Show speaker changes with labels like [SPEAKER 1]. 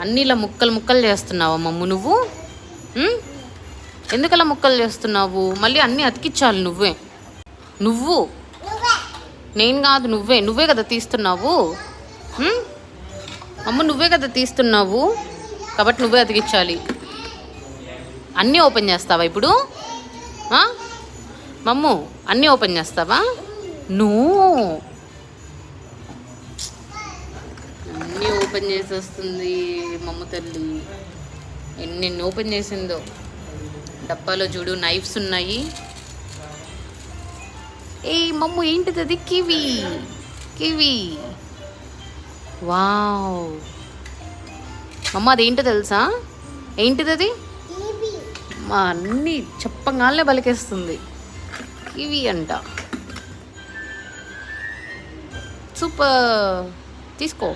[SPEAKER 1] అన్నీ ఇలా ముక్కలు ముక్కలు చేస్తున్నావా మమ్ము నువ్వు? ఎందుకలా ముక్కలు చేస్తున్నావు? మళ్ళీ అన్నీ అతికిచ్చాలి నువ్వే. నువ్వు, నేను కాదు, నువ్వే కదా తీస్తున్నావు. అమ్మ నువ్వే కదా తీస్తున్నావు, కాబట్టి నువ్వే అతికించాలి. అన్నీ ఓపెన్ చేస్తావా ఇప్పుడు? మమ్ము అన్నీ ఓపెన్ చేస్తావా? అన్నీ ఓపెన్ చేసి వస్తుంది మమ్మ తల్లి. ఎన్ని ఓపెన్ చేసిందో. డబ్బాలో చూడు నైఫ్స్ ఉన్నాయి. మమ్ము ఏంటిది అది? కివి. వావ్ మమ్మ అదేంటో తెలుసా? ఏంటిది అది? మా అన్నీ చెప్పగానే పలికేస్తుంది. కివి అంట. సూపర్, తీసుకో.